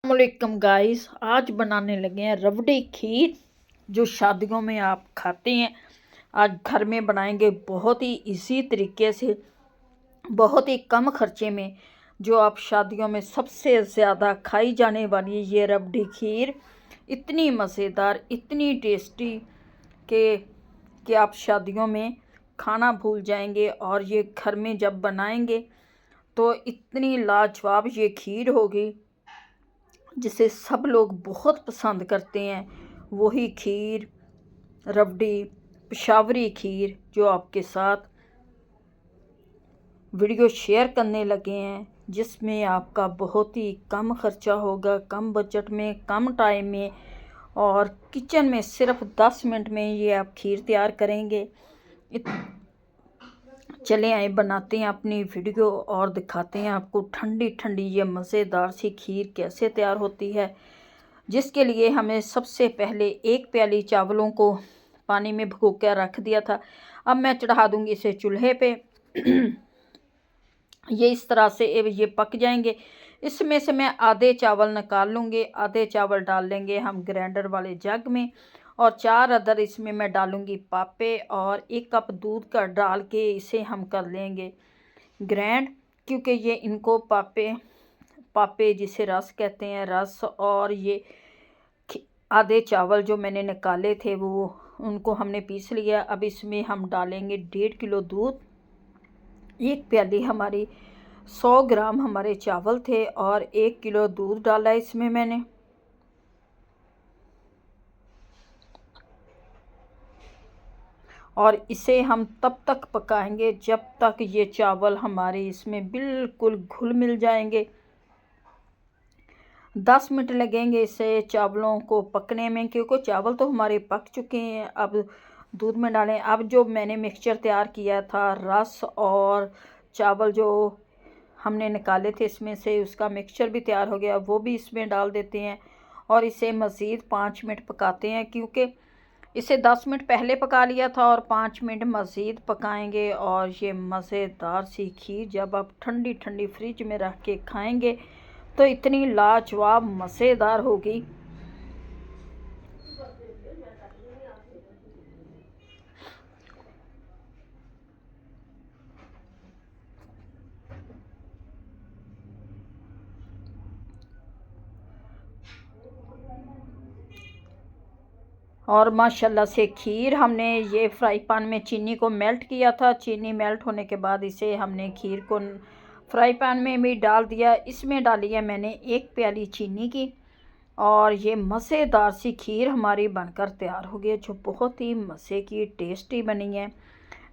अस्सलामुअलैकुम गाइस, आज बनाने लगे हैं रबड़ी खीर जो शादियों में आप खाते हैं। आज घर में बनाएंगे बहुत ही इजी तरीके से, बहुत ही कम खर्चे में, जो आप शादियों में सबसे ज़्यादा खाई जाने वाली ये रबड़ी खीर इतनी मज़ेदार, इतनी टेस्टी कि आप शादियों में खाना भूल जाएंगे। और ये घर में जब बनाएंगे तो इतनी लाजवाब ये खीर होगी जिसे सब लोग बहुत पसंद करते हैं। वही खीर, रबड़ी, पेशावरी खीर जो आपके साथ वीडियो शेयर करने लगे हैं, जिसमें आपका बहुत ही कम खर्चा होगा, कम बजट में, कम टाइम में, और किचन में सिर्फ 10 मिनट में ये आप खीर तैयार करेंगे। चले आए बनाते हैं अपनी वीडियो और दिखाते हैं आपको ठंडी ठंडी ये मज़ेदार सी खीर कैसे तैयार होती है। जिसके लिए हमें सबसे पहले 1 प्याली चावलों को पानी में भिगो कर रख दिया था। अब मैं चढ़ा दूंगी इसे चूल्हे पे। ये इस तरह से ये पक जाएंगे। इसमें से मैं आधे चावल निकाल लूँगी, आधे चावल डाल लेंगे हम ग्राइंडर वाले जग में, और 4 अदर इसमें मैं डालूँगी पापे, और 1 कप दूध का डाल के इसे हम कर लेंगे ग्राइंड, क्योंकि ये इनको पापे जिसे रस कहते हैं, रस, और ये आधे चावल जो मैंने निकाले थे वो उनको हमने पीस लिया। अब इसमें हम डालेंगे 1.5 किलो दूध। 1 प्याली हमारी 100 ग्राम हमारे चावल थे और 1 किलो दूध डाला इसमें मैंने। और इसे हम तब तक पकाएंगे जब तक ये चावल हमारे इसमें बिल्कुल घुल मिल जाएंगे। 10 मिनट लगेंगे इसे चावलों को पकने में, क्योंकि चावल तो हमारे पक चुके हैं। अब दूध में डालें। अब जो मैंने मिक्सचर तैयार किया था, रस और चावल जो हमने निकाले थे इसमें से, उसका मिक्सचर भी तैयार हो गया, वो भी इसमें डाल देते हैं और इसे मज़ीद 5 मिनट पकाते हैं, क्योंकि इसे 10 मिनट पहले पका लिया था और 5 मिनट मज़ीद पकाएंगे। और ये मज़ेदार सी खीर जब आप ठंडी ठंडी फ्रिज में रख के खाएंगे तो इतनी लाजवाब मज़ेदार होगी। और माशाल्लाह से खीर हमने ये फ्राई पैन में चीनी को मेल्ट किया था। चीनी मेल्ट होने के बाद इसे हमने खीर को फ्राई पैन में भी डाल दिया। इसमें डाली है मैंने 1 प्याली चीनी की, और ये मज़ेदार सी खीर हमारी बनकर तैयार हो गई, जो बहुत ही मज़े की टेस्टी बनी है।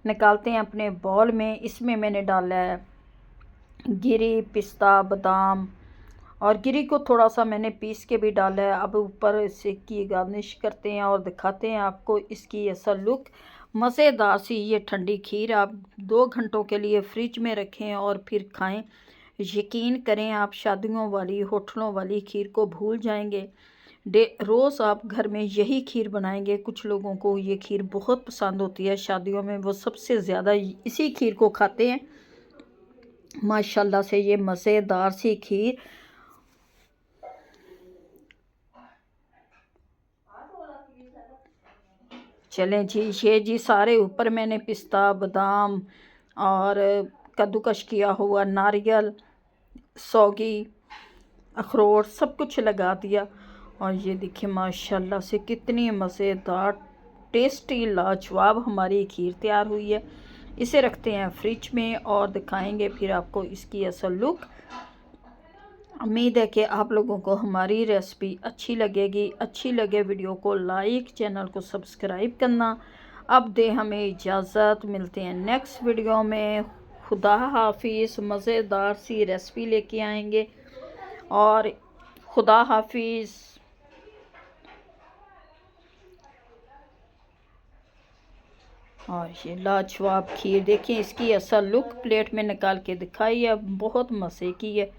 निकालते हैं अपने बाउल में। इसमें मैंने डाला है गिरी, पिस्ता, बादाम, और गिरी को थोड़ा सा मैंने पीस के भी डाला है। अब ऊपर इसे की गार्निश करते हैं और दिखाते हैं आपको इसकी ऐसा लुक। मज़ेदार सी ये ठंडी खीर आप 2 घंटों के लिए फ्रिज में रखें और फिर खाएं। यकीन करें, आप शादियों वाली, होटलों वाली खीर को भूल जाएंगे। रोज़ आप घर में यही खीर बनाएंगे। कुछ लोगों को ये खीर बहुत पसंद होती है शादियों में, वो सबसे ज़्यादा इसी खीर को खाते हैं। माशाल्लाह से ये मज़ेदार सी खीर चलें जी। ये जी सारे ऊपर मैंने पिस्ता, बादाम और कद्दूकश किया हुआ नारियल, सौगी, अखरोट सब कुछ लगा दिया। और ये देखिए माशाल्लाह से कितनी मज़ेदार, टेस्टी, लाजवाब हमारी खीर तैयार हुई है। इसे रखते हैं फ्रिज में और दिखाएंगे फिर आपको इसकी असल लुक। उम्मीद है कि आप लोगों को हमारी रेसिपी अच्छी लगेगी। अच्छी लगे वीडियो को लाइक, चैनल को सब्सक्राइब करना। अब दे हमें इजाज़त, मिलते हैं नेक्स्ट वीडियो में। खुदा हाफिज़। मज़ेदार सी रेसिपी लेके आएंगे, और खुदा हाफिज़। और ये लाजवाब खीर देखिए, इसकी असल लुक प्लेट में निकाल के दिखाई है, बहुत मज़े की है।